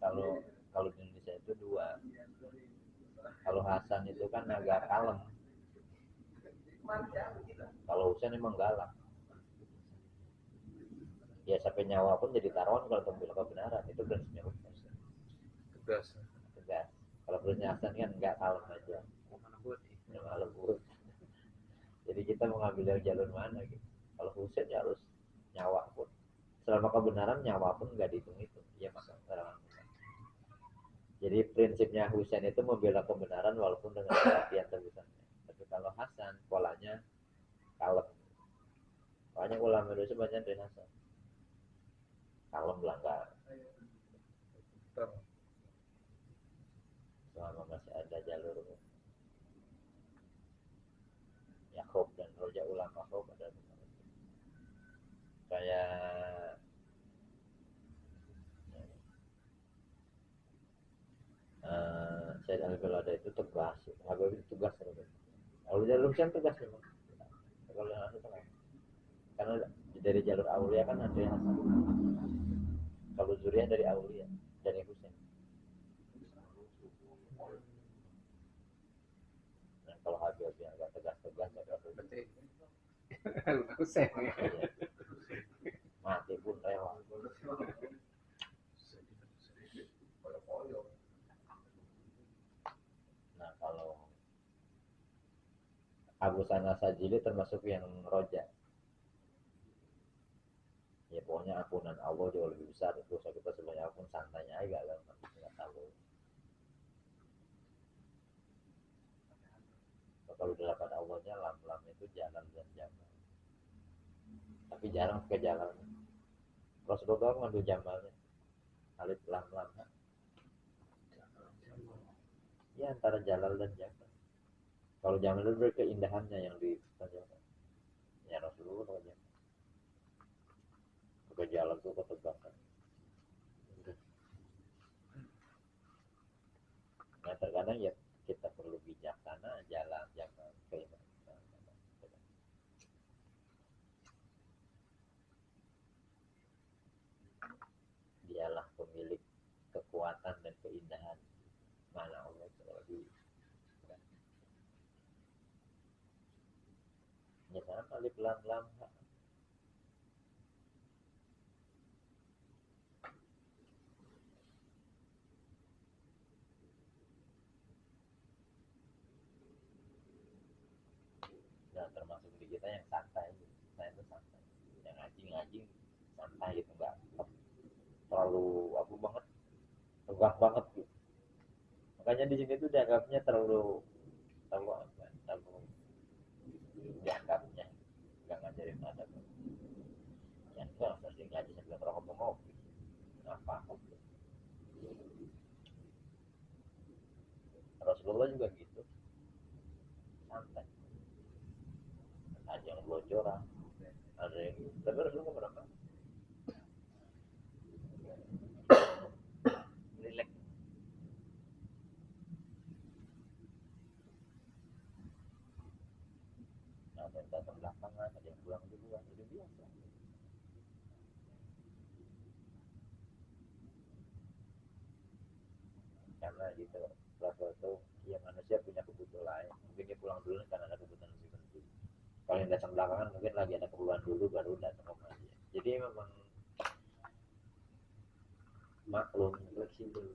kalau kalau di Indonesia itu dua. Kalau Hasan itu kan agak kalem, kalau Husain emang galak. Ya sampai nyawa pun jadi taruhan kalau membela kebenaran, itu prinsipnya Husain. Tegas. Tegas. Kalau prinsipnya Hasan kan nggak kalem aja. Nggak lembut. Jadi kita mengambil jalur mana gitu. Kalau Husain ya harus nyawa pun. Selama kebenaran nyawa pun nggak dihitung-hitung. Ya maka serangan. Jadi prinsipnya Husain itu membela kebenaran walaupun dengan kematian tebusannya. Tapi kalau Hasan polanya kalem. Banyak ulama Indonesia banyak dari Hasan. Kalem lah nggak. Selama masih ada jalur Yakub dan Roja ulama Yakub ada kayak Said Al-Balada itu tegas, Habib itu tegas. Kalau jalur kan tegas memang. Kalau Hasan tegas. Karena dari jalur Aulia kan ada Hasan. Kalau Zuriyah dari Aulia, dari Husain. Nah, kalau Habib yang agak tegas-tegas agak berarti Husain. iya. Mati pun rela. Nah, kalau Abu Sana Sajili termasuk yang roja. Ya pokoknya ampunan Allah jauh lebih besar. Dosa kita sebanyak apapun santainya aja lah, nggak tahu. Kalau di hadapan Allahnya lam-lam itu jalan dan jamal. Tapi jarang ke jalan. Rasulullah ngambil jamalnya. Alif lam-lam. Ya antara jalal dan jamal. Kalau jamal itu berarti keindahannya yang ditonjolkan. Ya Rasulullah aja. Ke jalan tuh ketegakan. Nah terkadang ya kita perlu bijaksana jalan jamal keimanan. Dialah pemilik kekuatan dan keindahan. Mana Allah itu lebih. Ya sama alif lam lam. Nah termasuk di kita yang santai. Saya itu santai. Yang ngaji santai gitu, nggak terlalu apa banget, tegak banget gitu. Makanya di sini tuh dianggapnya terlalu dianggapnya nggak ngajarin adab. Yang enggak pasti ngaji sambil ngerokok ngopi. Apa? Rasulullah juga gitu, santai. Ada yang bocoran, ada yang tapi Rasulullah berapa? Relax. Ada yang datang belakangan, ada yang pulang duluan, itu biasa. Karena gitu, Rasul itu ya manusia punya kebutuhan lain. Mungkin dia pulang dulu karena ada kebutuhan lebih penting. Kalau yang datang belakangan mungkin lagi ada keperluan dulu baru datang ke masjid. Jadi memang maklum fleksibel.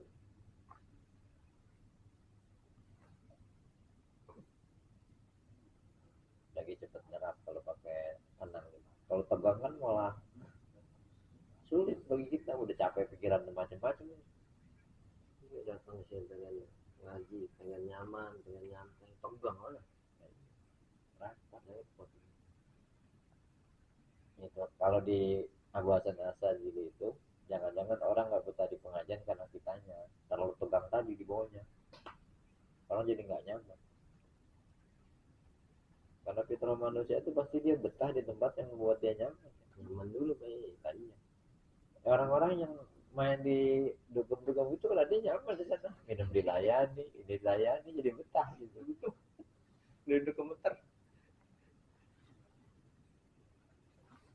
Lagi cepat nyerap kalau pakai tenang gitu. Kalau tegang kan malah sulit bagi kita, udah capek pikiran macam-macam. Datang sih pengen ngaji, pengen nyaman, pengen nyantai, tegang lah. Rasa repot. Itu kalau di Abu Hasan Asy'ari itu jangan-jangan orang nggak betah di pengajian karena kitanya terlalu tegang tadi di bawahnya. Orang jadi nggak nyaman. Karena fitrah manusia itu pasti dia betah di tempat yang membuat dia nyaman. Nyaman dulu kayak tadinya. Orang-orang yang main di dugem-dugem itu kalau dia nyaman di sana, minum dilayani, ini dilayani jadi betah gitu. Duduk gemeter.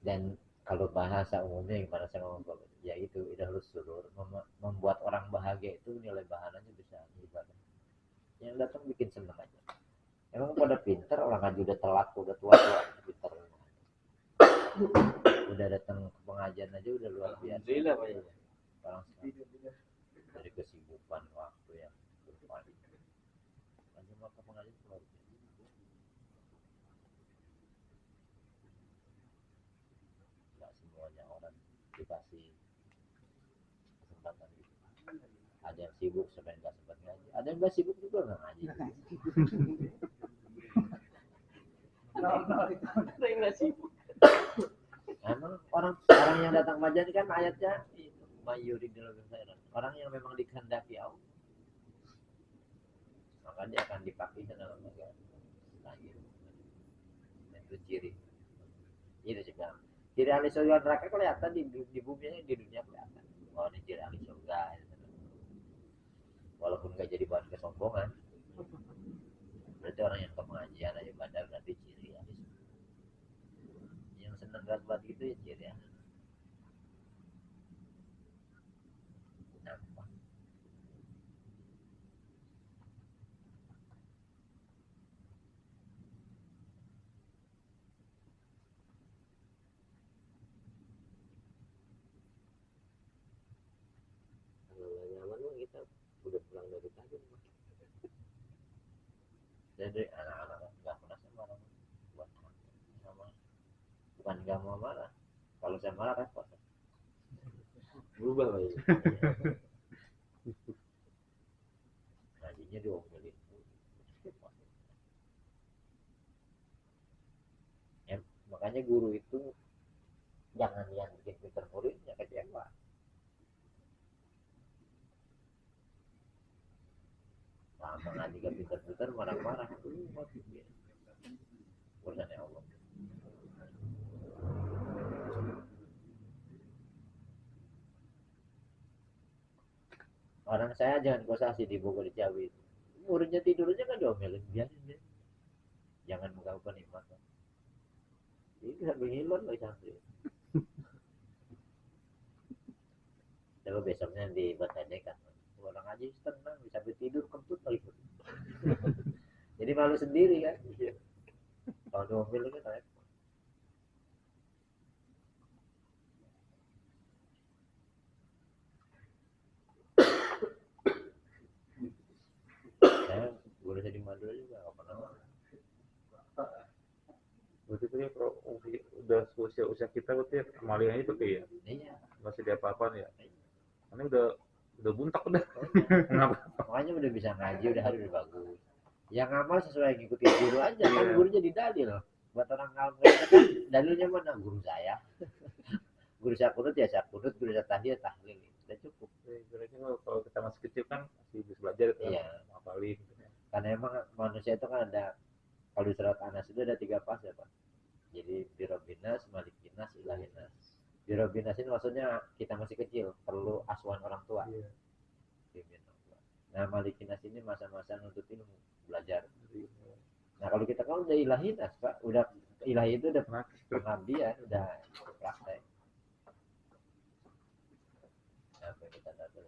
Dan Kalau bahasa umumnya gimana saya ngomong, ya itu idahul surur, membuat orang bahagia itu nilai bahananya bisa ibadah. Yang datang bikin seneng aja. Emang pada pinter, orang aja udah telat, udah tua pinter. Udah datang ke pengajian aja udah luar biasa. Alhamdulillah Pak ya. Orang dari kesibukan waktu yang berpanjang. Aja maka pengajian luar biasa. Nggak semuanya orang dikasih kesempatan gitu. Ada yang sibuk sampai nggak sempat ngaji, ada yang nggak sibuk juga nggak ngaji. Ada yang nggak sibuk. Emang orang yang datang majan kan ayatnya itu mayuri dalam khairan, orang yang memang dikehendaki Allah maka dia akan dipakai dalam negara lagi. Itu ciri itu juga ciri ahli surga neraka kelihatan di bumi, di dunia kelihatan. Oh ini ciri ahli surga gitu. Walaupun nggak jadi bahan kesombongan, berarti orang yang ke pengajian aja pada berarti ciri ahli surga. Yang senang buat gitu ya ciri ahli. Kalau nggak nyaman mah kita udah pulang dari tadi. Jadi anak-anak nggak pernah saya marah buat sama, bukan nggak mau marah, kalau saya marah repot. Berubah Pak ya. Ngajinya diomelin. Ya, makanya guru itu jangan yang bikin pinter muridnya kecewa. Lama ngaji gak pinter-pinter marah-marah. Urusannya Allah. Orang saya jangan kosasi di Bogor di Ciawi. Muridnya tidurnya kan diomelin, biarin deh. Jangan mengganggu kenikmatan. Ini bisa menghilangkan lagi santri. Coba besoknya dibatalkan. Orang aja tenang, bisa tidur kentut lagi. Jadi malu sendiri kan. Kalau diomel kan repot. Saya guru saya di Madura juga nggak pernah. Berarti itu ya kalau udah usia kita berarti ya, kemaliannya itu kayak Iya. masih dia apa-apaan ya. Karena udah buntak udah. Makanya udah bisa ngaji, udah hari udah bagus. Yang ngamal sesuai ngikutin guru aja, kan gurunya didalil. Buat orang ngamal kan dalilnya mana guru saya. Guru saya kunut ya saya kunut, guru saya tahlil tahlil. Udah cukup. Berarti kalau kita masih kecil kan masih bisa belajar kan, Iya. ngapalin. Karena emang manusia itu kan ada, kalau di surat Anas itu ada 3 fase Pak. Jadi birobinas, malikinas, ilahinas. Birobinas ini maksudnya kita masih kecil, perlu asuhan orang tua. Iya. Nah malikinas ini masa-masa nuntut ilmu, belajar. Nah kalau kita kan udah ilahinas Pak, udah ilahi itu udah pengabdian, udah praktek. Apa kita datang?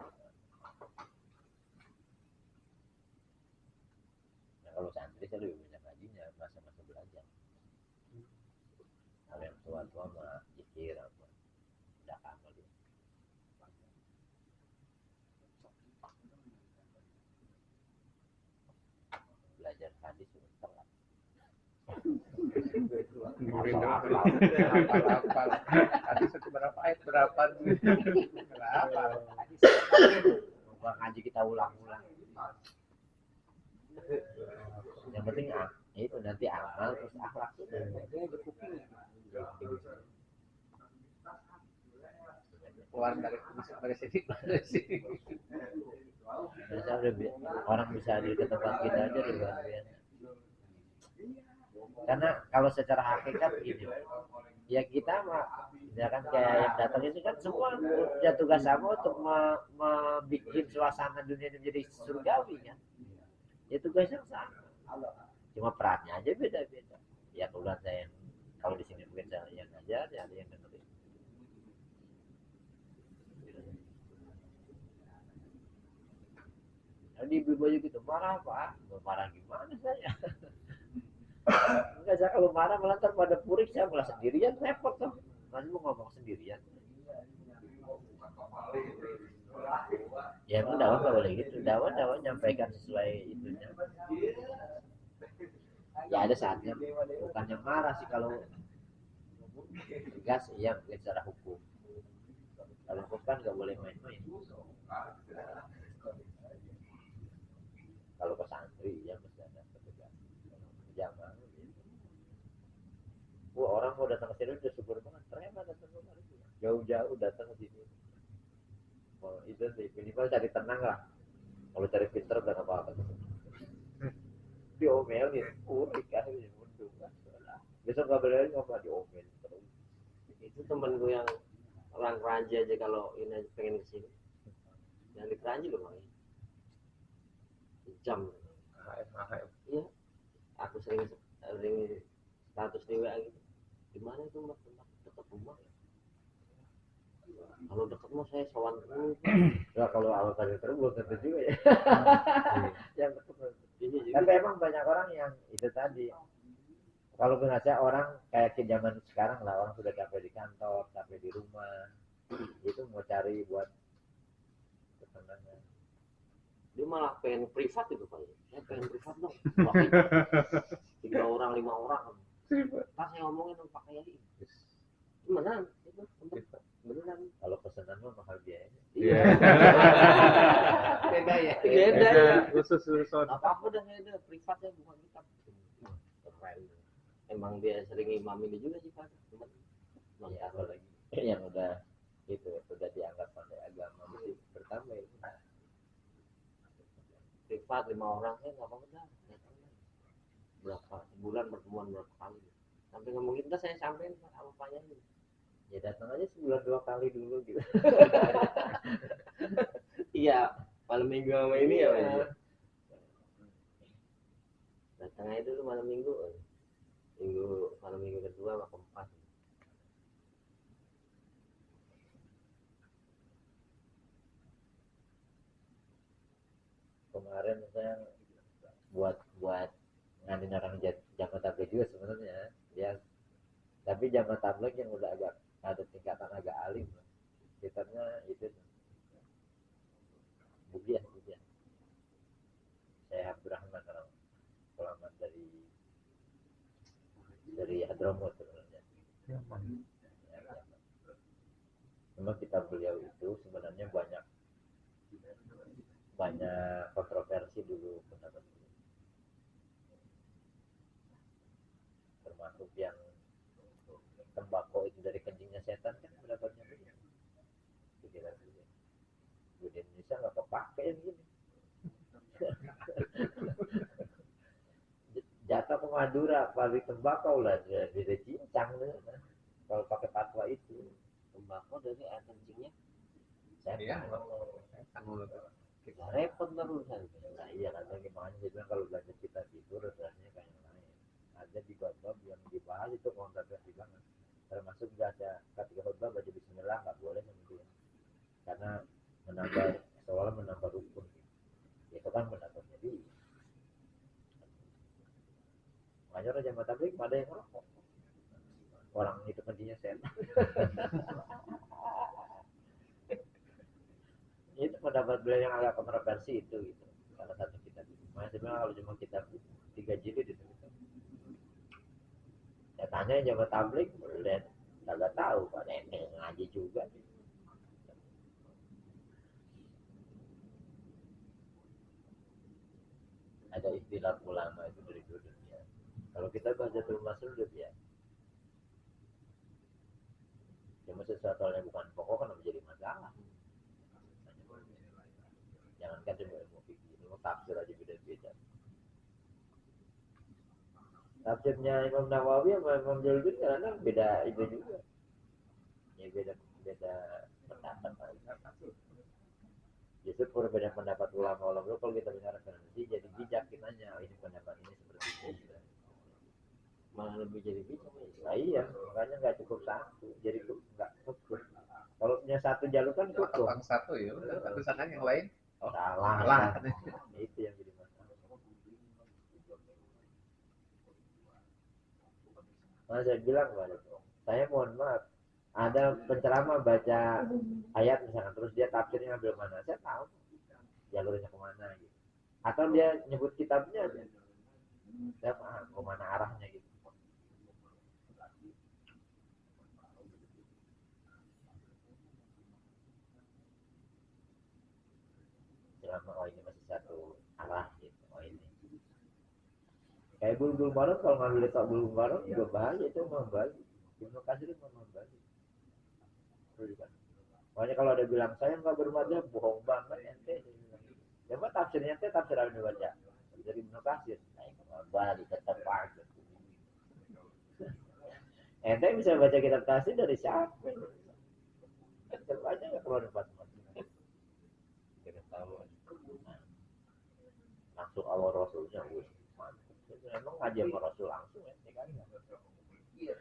Nah kalau santri saya lebih banyak ngajinya, masa-masa belajar. Kalau yang tua-tua mah zikir apa, udah amal ya. Belajar hadis itu telat. Hafal. Hadis itu berapa ayat berapa? Bukan ngaji kita ulang-ulang. Yang penting itu nanti amal terus akhlak itu. Keluar dari sini. Orang bisa hadir ke tempat kita aja di luar biasa. Karena kalau secara hakikat gini, ya kita mah, ya kan kayak yang datang ini kan semua punya tugas sama untuk membuat suasana dunia ini menjadi surgawi kan. Ya tugasnya sama. Cuma perannya aja beda-beda. Ya kebetulan saya kalau di sini mungkin saya yang ngajar, ya ada yang dengerin. baju gitu, marah Pak. Marah gimana saya? Enggak, saya kalau marah malah ntar pada purik, saya malah sendirian, repot tuh. Masih mau ngomong sendirian. Ya emang dakwah nggak boleh gitu. Dakwah nyampaikan sesuai itunya. Ya ada saatnya bukan yang marah sih, kalau tegas iya mungkin secara hukum. Kalau hukum kan nggak boleh main-main. Kalau ke santri ya mesti ada tegas. Jangan. Wah, orang mau datang ke sini udah syukur banget, ternyata datang kemari jauh-jauh datang ke sini. Oh, itu sih minimal cari tenang lah. Kalau cari pinter udah nggak apa-apa. Diomelin, urik akhirnya mundur. Besok nggak boleh ngomong diomel terus. Itu temen gue yang orang Keranji aja kalau ini aja pengen kesini. Yang di Keranji loh bang. Jam. HM. Iya. Aku sering status di WA gitu. Di mana itu mbak? Dekat rumah ya. Kalau dekat mah saya sowan dulu. Ya kalau awal kali terus belum tentu juga ya. Yang Ini juga. tapi emang banyak orang yang itu tadi. Kalau ngajak orang kayak ke zaman sekarang lah, orang sudah capek di kantor, capek di rumah, itu mau cari buat ketenangan. Dia malah pengen privat itu pak. Saya pengen privat dong. 3 orang 5 orang. Pas saya ngomongin dong Pak Yai. Beneran itu beneran. Kalau pesanan mah mahal biayanya. Iya. Beda ya. Beda ya. Khusus Apa dah saya ada privat ya bukan kita. Keren. Emang dia sering imam ini juga sih Pak. Cuman Ya, apalagi yang udah itu sudah dianggap pandai agama mesti bertambah itu. privat 5 orang saya nggak apa-apa dah. Berapa sebulan pertemuan berapa kali. Sampai ngomong kita saya sampein sama Pak Yai. Ya datang aja sebulan 2 kali dulu gitu. Iya, malam minggu sama ini ya Pak. Datang aja dulu malam minggu. Malam minggu kedua sama keempat. Kemarin saya buat ngadain orang jamaah tabligh juga sebenarnya ya, tapi jamaah tabligh yang udah agak ada tingkatan agak alim, sekitarnya itu Budiah saya Abdurrahman, orang ulama dari Hadramut sebenarnya. Memang kitab beliau itu sebenarnya banyak kontroversi dulu pendapat beliau. Termasuk yang tembakau itu dari kencingnya setan kan pendapatnya beliau. Pikiran beliau. Di Indonesia nggak kepake yang gini. Jatah ke Madura pabrik tembakau lah beda cincang deh. Kalau pakai fatwa itu Tembakau dari air kencingnya. Saya kita repot terus kan. Nah, iya katanya gimana dia bilang kalau belajar kita tidur rasanya kayak yang lain. Ada di bab yang dibahas itu kontroversi banget. Termasuk baca ketika khutbah baca bismillah nggak boleh kemudian. Karena seolah menambah rukun. Itu kan pendapatnya dia. Makanya orang jamaah tabligh ada yang rokok. Orang itu kencingnya setan. Itu pendapat beliau yang agak kontroversi itu gitu. Salah satu kitab itu. Makanya sebenarnya kalau cuma kitab 3 jilid itu. Ya tanya jamaah tabligh boleh, kagak tahu Pak Nenek ngaji juga. Ada istilah ulama itu dari dua dunia. Kalau kita baca Masul udah biasa. Cuma sesuatu yang bukan pokok kan menjadi masalah. Jangankan cuma ilmu fikih, ilmu tafsir aja beda-beda. Tafsirnya Imam Nawawi sama Imam Jaludin kadang beda itu juga. Ya beda pendapat. Justru berbeda pendapat ulama-ulama kalau kita bicara nanti jadi bijak kitanya, ini pendapat ini seperti ini. Malah lebih jadi bijak. Nah, iya, makanya nggak cukup satu, jadi nggak cukup. Kalau punya satu jalur kan cukup. Satu ya, satu sana yang lain. Salah. Itu yang Nah, saya bilang kepada itu, saya mohon maaf, ada penceramah baca ayat misalkan, terus dia tafsirnya ambil mana, saya tahu jalurnya kemana gitu. Atau dia nyebut kitabnya aja, saya paham kemana arahnya gitu. Selama oh ini masih satu arah gitu, oh ini. Kayak Bulughul Maram, kalau ngambil letak Bulughul Maram juga bahaya, itu membagi. Ibnu Katsir itu membagi. Makanya kalau ada bilang saya nggak bermadzhab, bohong banget ente. Coba tafsirnya ente tafsir apa dibaca? Dari Ibnu Katsir. Nah, kembali tetap aja. Ente bisa baca kitab tafsir dari siapa? Tetap aja nggak keluar empat macam. Kita tahu. Langsung awal Rasulnya, wih, mantap. Memang ngaji sama Rasul langsung ya, kan? Iya.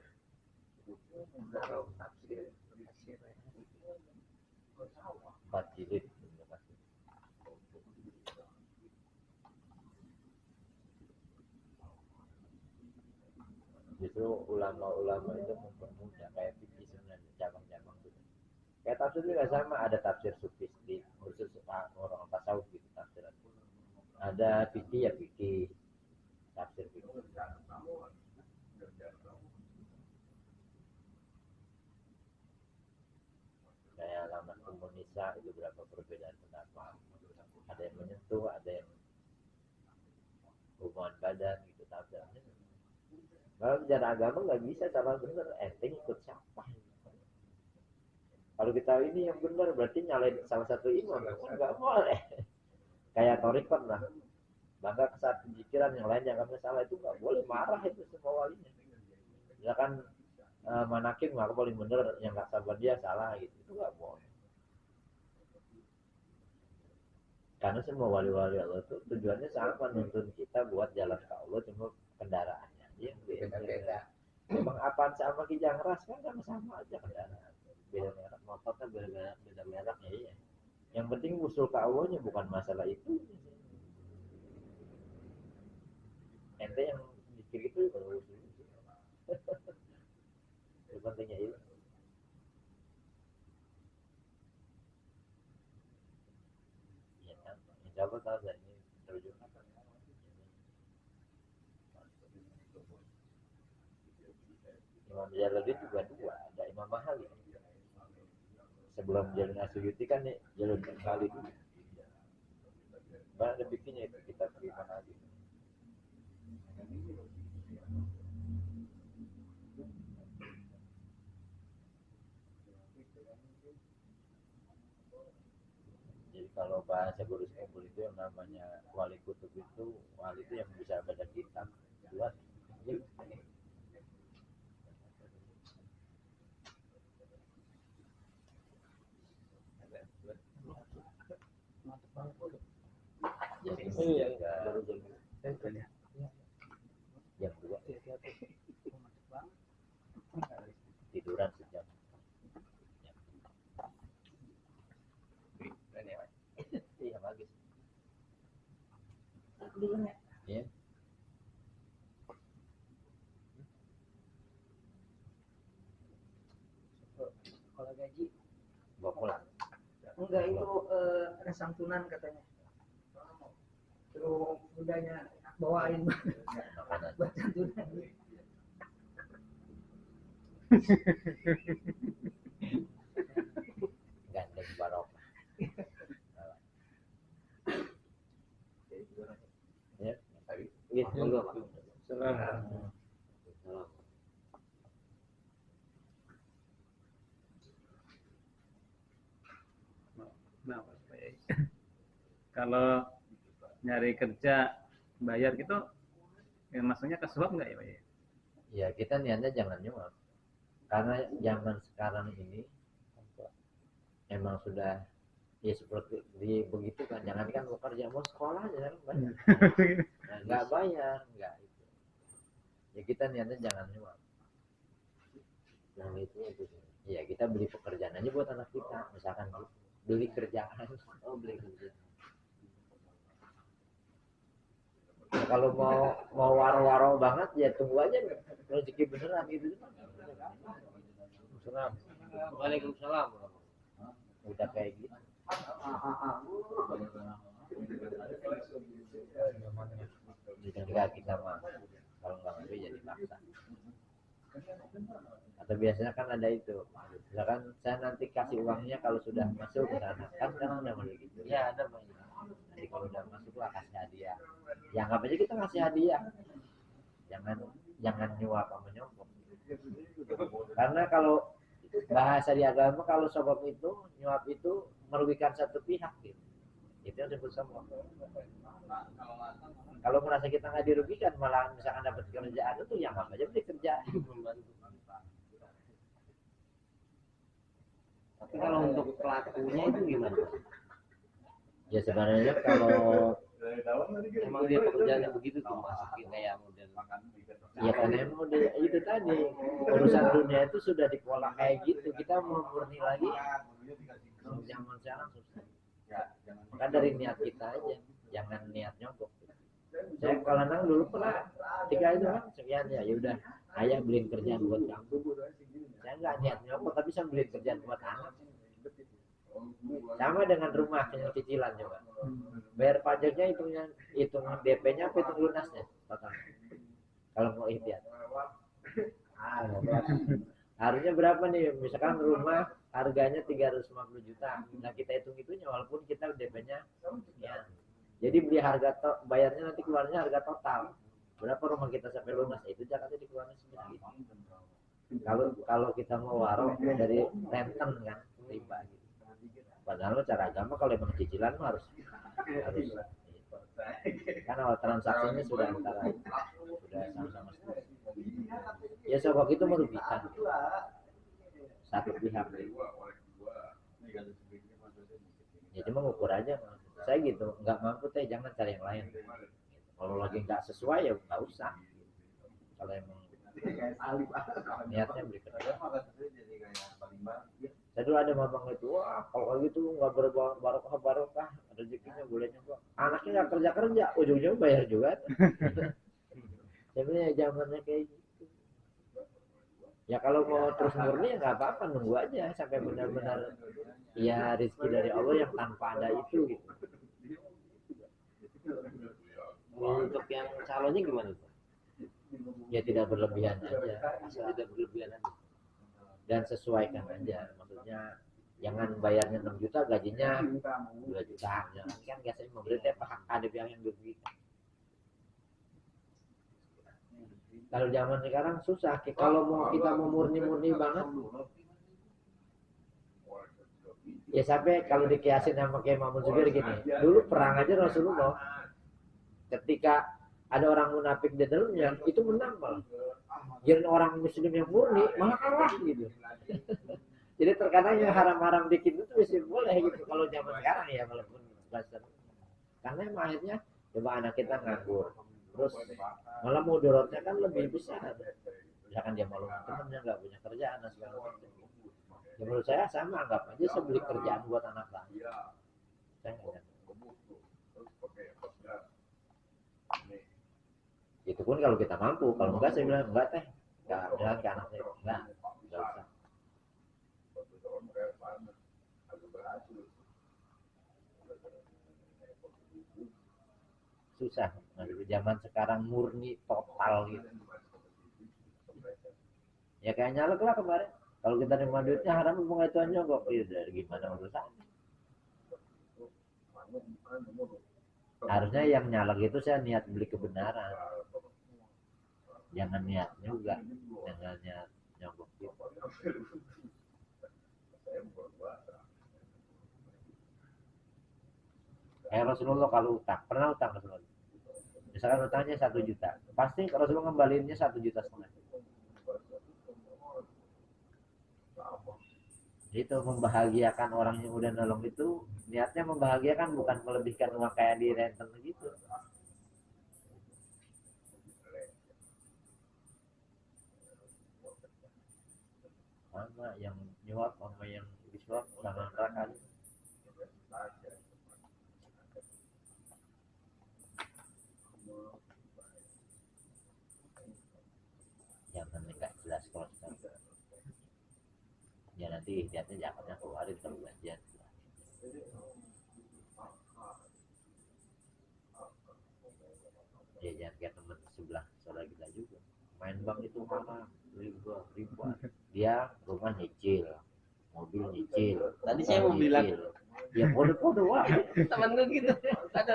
Kalau tafsir, empat jilid. Justru ulama-ulama itu mempermudah kayak fikih sebenarnya cabang-cabang gitu. Kayak tafsir juga sama, ada tafsir sufistik khusus orang tasawuf gitu tafsir. Ada fikih ya fikih, tafsir fikih. Kayak Lamas Komunisa itu berapa perbedaan pendapat. Ada yang menyentuh, ada yang hubungan badan gitu tafsirnya. Kalau bicara agama nggak bisa salah benar, ente ikut siapa? Kalau kita ini yang benar berarti nyalain salah satu imam, kan nggak boleh. Kayak torikot lah, bangga ke saat pikiran yang lain yang salah, itu nggak boleh, marah itu semua walinya. Misalkan manakin maka paling benar, yang nggak sabar dia salah gitu, itu nggak boleh. Karena semua wali-wali Allah itu tujuannya sama, nuntun kita buat jalan ke Allah, cuma kendaraannya dia beda. Memang apaan sama kijang ras kan sama-sama aja kendaraan. Beda merek motor kan beda merek ya, iya. Yang penting usul ke Allahnya, bukan masalah itu. Ente yang mikir itu kalau usul. Yang pentingnya itu. Ya kan. Insya Allah tahu saya ini terjun. Imam Jalaluddin juga dua, ada Imam Mahali. Sebelum Jalun Asyuyuti kan nih Jalun Mahali dulu. Mana ada bikinnya itu kitab Imam Mahali. Jadi kalau bahasa Guru Sekumpul itu yang namanya wali kutub itu, wali itu yang bisa baca kitab. Buat jam 2 tiduran sejam. Iya bagus. Iya. Kalau gaji Bawa pulang. enggak, itu ada santunan katanya. Terus budanya bawain Makanan. buat santunan. Gandeng barokah. Ya. Iya, monggo, Pak. Nah, kalau nyari kerja bayar gitu, ya maksudnya ke suap nggak ya Pak? Ya kita niatnya jangan nyuap. Karena zaman sekarang ini emang sudah ya seperti begitu kan, jangan kan bekerja, mau sekolah aja kan banyak. Nah, nggak bayar, nggak itu. Ya kita niatnya jangan nyuap. Nah itu ya kita beli pekerjaan aja buat anak kita, misalkan gitu. Beli kerjaan, oh beli kerjaan. Nah, kalau mau waro-waro banget ya tunggu aja rezeki beneran gitu. Waalaikumsalam. Udah kayak gitu. Enggak kita mah kalau nggak ngambil jadi paksa. Atau biasanya kan ada itu, misalkan saya nanti kasih uangnya kalau sudah masuk ke sana, kan sekarang udah mulai gitu. Ya ada banyak. Nanti kalau udah masuk lah kasih hadiah. Ya anggap aja kita ngasih hadiah. Jangan nyuap sama nyogok. Karena kalau bahasa di agama kalau sogok itu nyuap itu merugikan satu pihak gitu. Itu yang disebut sogok. Kalau merasa kita nggak dirugikan malah misalkan dapat kerjaan itu yang apa aja beli kerjaan. Tapi kalau untuk pelakunya itu gimana? Ya sebenarnya kalau Emang dia pekerjaannya begitu tuh, masukin kayak model. ya karena emang udah itu tadi urusan dunia itu sudah dipola kayak gitu, kita mau murni lagi zaman sekarang susah. Maka dari niat kita aja, jangan niat nyogok. Saya kalau nang dulu pernah ketika itu kan sekian ya udah ayah beliin kerjaan buat kamu. Saya nggak niat nyogok tapi saya beliin kerjaan buat anak. Sama dengan rumah yang cicilan juga. Bayar pajaknya hitung DP-nya apa hitung lunasnya total. Kalau mau ikhtiar. Harusnya berapa nih? Misalkan rumah harganya 350 juta. Nah kita hitung itunya walaupun kita DP-nya ya. Jadi beli bayarnya nanti keluarnya harga total. Berapa rumah kita sampai lunas itu jakatnya dikeluarkan segitu. Kalau kita mau waro dari renten kan riba gitu. Padahal cara agama kalau emang cicilan harus kan awal transaksinya sudah sama-sama ya sogok itu merugikan satu pihak ya cuma ukur aja saya gitu nggak mampu teh jangan cari yang lain kalau lagi nggak sesuai ya nggak usah kalau emang niatnya beli kerja. Saya dulu ada mamang itu, wah kalau gitu nggak barokah rezekinya boleh nyoba. Anaknya nggak kerja ujung-ujungnya bayar juga. Sebenarnya zamannya kayak gitu. Ya kalau mau terus murni ya nggak apa-apa nunggu aja sampai benar-benar ya rezeki dari Allah yang tanpa ada itu gitu. Untuk yang calonnya gimana tuh? Ya tidak berlebihan aja. Asal tidak berlebihan aja. Dan sesuaikan aja maksudnya jangan bayarnya 6 juta gajinya 2 juta jangan kan biasanya memberi ada pihak yang dirugikan kalau zaman sekarang susah kalau kita mau murni banget ya sampai kalau dikiasin sama kayak Mamun Zubir gini dulu perang aja Rasulullah ketika ada orang munafik di dalamnya itu menang malah jadi orang muslim yang murni malah kalah gitu. Jadi terkadang yang haram-haram dikit itu masih boleh gitu kalau zaman sekarang ya walaupun belasan. Karena emang akhirnya coba anak kita nganggur. Terus malah mudorotnya kan lebih besar. Misalkan dia malu temennya nggak punya kerjaan dan segala macam. Ya menurut saya sama anggap aja saya beli kerjaan buat anak saya. Saya nggak. Itu pun kalau kita mampu, kalau enggak saya bilang enggak teh, enggak bilang ke anak saya enggak usah. Susah, nah, di zaman sekarang murni total gitu. Ya kayak nyalek lah kemarin, kalau kita nerima duitnya haram pengetahuannya kok, iya dari gimana urusan? Harusnya yang nyalek itu saya niat beli kebenaran. Jangan niat juga, jangan niat nyogok gitu. Kayak Rasulullah kalau utang, pernah utang Rasulullah. Misalkan utangnya 1 juta, pasti Rasulullah ngembaliinnya 1,5 juta. Itu membahagiakan orang yang udah nolong itu, niatnya membahagiakan bukan melebihkan uang kayak di renten gitu. Sama yang nyuap sama yang disuap sama neraka. bersih, lihatnya zakatnya keluarin kalau gajian. Ya jangan kayak teman sebelah saudara kita juga. Main bank itu haram, riba. Dia rumah nyicil, mobil nyicil. Tadi saya mau bilang, ya kode wah. temen gue gitu, ada.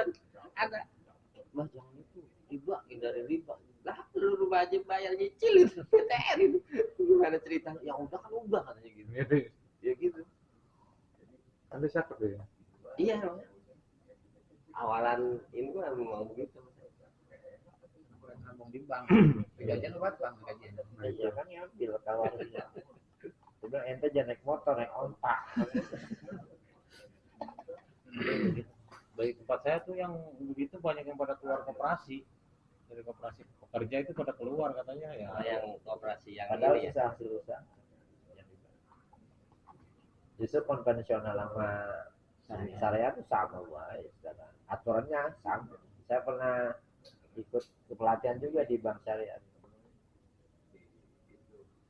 Mas jangan itu, riba, hindari riba. Lah lu rumah aja bayar nyicil itu, PTN itu. Gimana ceritanya? Ya udah kan udah katanya gitu. Ya gitu. Anda siapa tuh ya? Iya. Awalan ini gua ngomong begitu. Ngomong di bank, gajian lewat bank gajian. Iya kan ngambil tawarnya. Udah ente jangan naik motor, naik ontak. Dari tempat saya tuh yang begitu banyak yang pada keluar koperasi. Dari koperasi pekerja itu pada keluar katanya ya. Yang operasi yang Padahal ini ya. susah hasil usaha. Justru konvensional sama syariah itu sama baik. Aturannya sama. Saya pernah ikut pelatihan juga di bank syariah.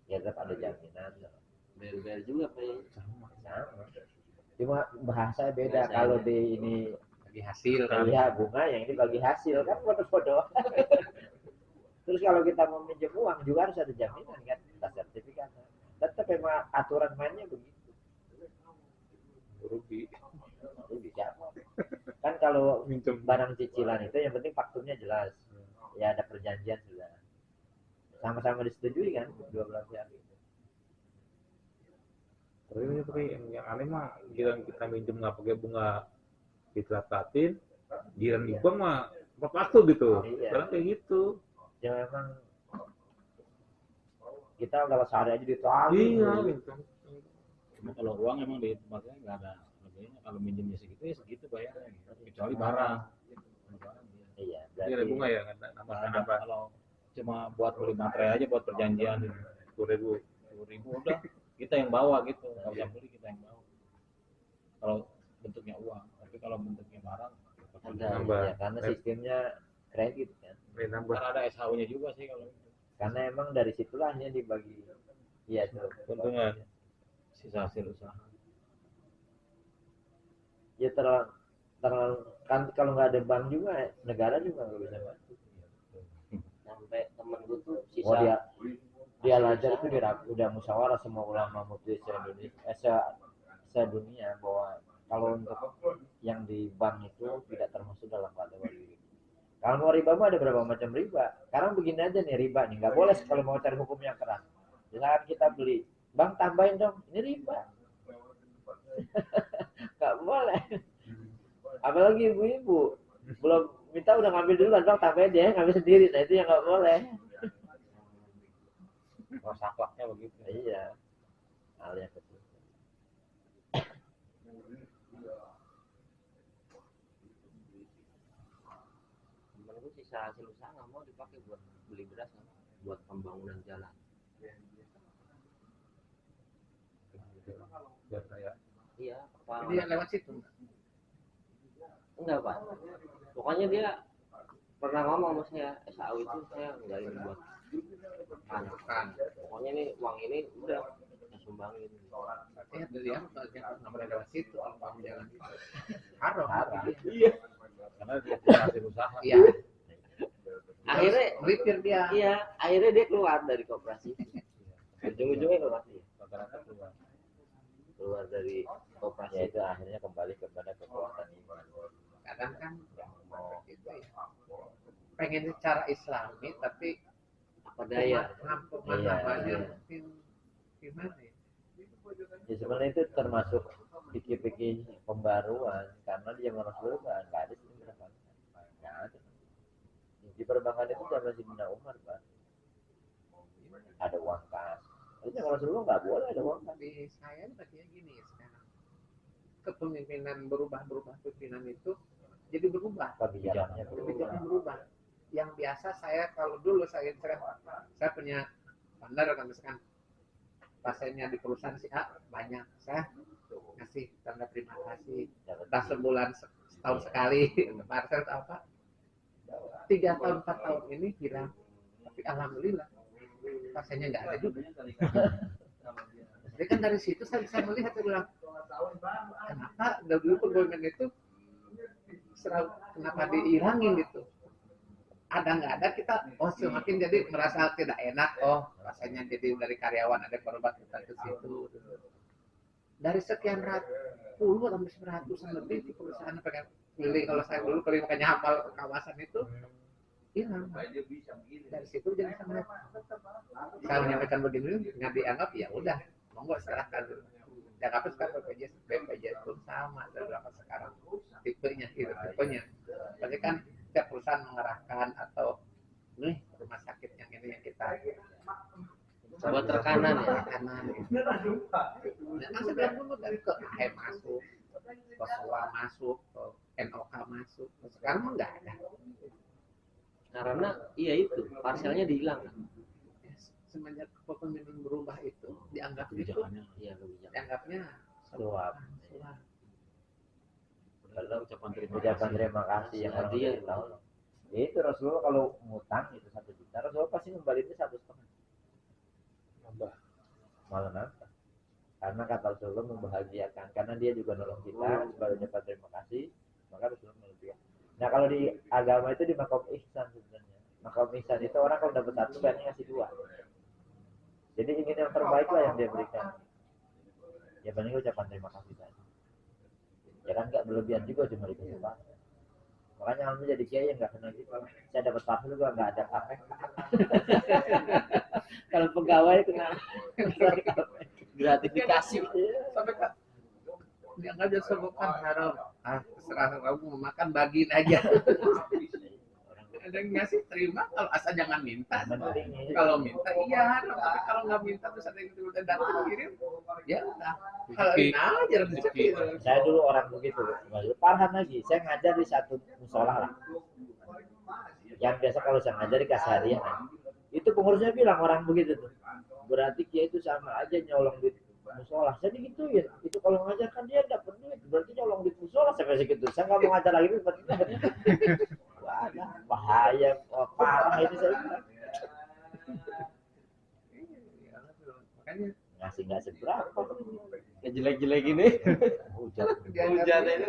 Ya tetap ada jaminan. Bayar juga Pak. Sama. Cuma bahasa beda. Kalau di ini Bagi hasil ya bunga, yang ini bagi hasil kan foto-foto. Terus kalau kita mau minjem uang juga harus ada jaminan kan, kita sertifikat. Tetap memang aturan mainnya begitu. Rugi. Siapa? Kan kalau Minjem. barang cicilan itu yang penting fakturnya jelas. Ya ada perjanjian sudah. Sama-sama disetujui kan dua belah pihak. Tapi yang aneh mah giliran kita minjem nggak pakai bunga ditelatatin, giliran di bank mah tepat waktu gitu. Iya. Karena kayak gitu. Ya memang kita kalau sehari aja ditarik. Iya gitu. Cuma kalau uang emang di tempatnya nggak ada lebihnya. Kalau minjemnya segitu ya segitu bayarnya gitu. Kecuali barang. Iya, Ini ada bunga ya, Nggak nambah ada. Kalau cuma buat beli materai aja buat perjanjian 10.000. 10.000 udah kita yang bawa gitu. Kalau yang beli kita yang bawa. Kalau bentuknya uang, tapi kalau bentuknya barang Ada. Nambah. Ya, karena sistemnya kredit kan. Nambah. karena ada SHU-nya juga sih kalau itu. Karena emang dari situlahnya dibagi. Iya tuh. Keuntungan. Sisa hasil usaha. Ya terlalu kan kalau nggak ada bank juga negara juga nggak bisa bantu. Sampai temen gue tuh Oh sisa dia belajar itu udah musyawarah semua ulama mufti se-Indonesia sedunia bahwa kalau untuk yang di bank itu tidak termasuk dalam fatwa riba. Kalau mau riba mah ada berapa macam riba. Sekarang begini aja nih riba nih, nggak boleh kalau mau cari hukum yang keras. Misalkan kita beli, bang tambahin dong, ini riba. Nggak boleh. Apalagi ibu-ibu belum minta udah ngambil duluan, bang tambahin dia ngambil sendiri. Nah itu yang nggak boleh. Kalau saklaknya begitu. Iya. Hal yang kecil. temen gue sisa hasil usaha nggak mau dipakai buat beli beras kan? Buat pembangunan jalan. Biar kayak Iya, apa? Dia lewat situ. Enggak Pak. Pokoknya dia pernah ngomong sama saya, SAU itu saya nggak ini buat kan. Pokoknya nih uang ini udah saya sumbangin. Ya dari apa? Nggak boleh lewat situ kalau bangun jalan. Haram. Iya. Karena dia punya hasil usaha. Iya. Akhirnya Melipir dia. iya, akhirnya dia keluar dari koperasi. Ujung-ujungnya keluar dia. Rata-rata Keluar dari Ya koperasi. itu akhirnya kembali kepada kekuatan iman. Kadang kan gitu ya. Pengen secara Islami tapi Apa daya? pemahamannya Iya. mungkin gimana ya? Ya sebenarnya itu termasuk pikir-pikir pembaruan karena dia Rasulullah kan nggak ada sistem perbankan, nggak ada. Di perbankan itu zaman Sayyidina Umar Pak, ada uang kas. Tapi zaman Rasulullah nggak boleh ada uang kas. Tapi saya bagian gini sekarang. Kepemimpinan berubah pimpinan itu jadi berubah. Kebijakannya Kebijakan berubah. berubah. Yang biasa saya kalau dulu saya punya partner kan misalkan pasiennya di perusahaan si A banyak, saya ngasih tanda terima kasih entah sebulan setahun sekali parcel atau apa 3 tahun 4 tahun ini hilang, tapi alhamdulillah pasiennya nggak ada juga. Jadi kan dari situ saya bisa melihat, saya bilang, kenapa dulu pegawai itu kenapa dihilangin gitu. Ada nggak ada kita, semakin jadi merasa tidak enak, rasanya jadi dari karyawan ada berobat kita ke situ. Dari sekian puluh sampai seratusan lebih di perusahaan pengen keliling, kalau saya dulu keliling makanya hafal kawasan itu hilang. Dari situ jadi sangat, saya menyampaikan begini nggak dianggap, ya udah monggo silahkan. Jakarta sekarang BPJS pun sama dari berapa sekarang tipenya. Berarti kan setiap perusahaan mengerahkan atau nih rumah sakit yang ini yang kita buat rekanan ya. Nah, saya bilang dulu dari ke AHM masuk, ke SOA masuk, ke NOK masuk. Sekarang mah nggak ada. Karena iya itu parselnya dihilangkan. Semenjak kepemimpinan berubah itu dianggap itu, Iya kebijakan. dianggapnya Suap. Kalau ucapan Terima kasih yang orang Dia. tidak tahu. Ya itu Rasulullah kalau ngutang itu 1 juta, Rasulullah pasti ngembaliinnya 1,5. Nambah. Malah nambah. Karena kata Rasulullah membahagiakan, karena dia juga nolong kita sebagai ucapan terima kasih, maka Rasulullah melebihkan. Nah kalau di agama itu di makom ihsan sebenarnya. Makom ihsan itu orang kalau dapat 1 kan ngasih 2. Jadi ingin yang terbaik lah yang dia berikan. Ya paling ucapan terima kasih tadi. Ya kan nggak berlebihan juga, cuma dikasih pahala. Makanya alhamdulillah jadi kiai yang nggak kena gitu. Saya dapat pahala juga nggak ada KPK. Kalau pegawai kena Gratifikasi. sampai kan dia nggak ada sebutkan haram. Terserah kamu mau makan, bagiin aja. Ada yang ngasih terima, kalau asal jangan minta. Kalau minta iya haram, tapi kalau nggak minta terus ada yang tiba-tiba datang kirim, ya udah. Kalau aja rezeki. Saya dulu orang begitu, parhan lagi. Saya ngajar di satu musola lah. Yang biasa kalau saya ngajar dikasih hadiah kan. Itu pengurusnya bilang orang begitu tuh. Berarti dia itu sama aja nyolong duit musola. Saya digituin. Itu kalau ngajar kan dia dapat duit, berarti nyolong duit musola sampai segitu. Saya nggak mau ngajar lagi dapat duit. Ada bahaya, parah itu saya bilang. Makanya Ngasih nggak seberapa. Jelek-jelek gini. Hujan. hujan ini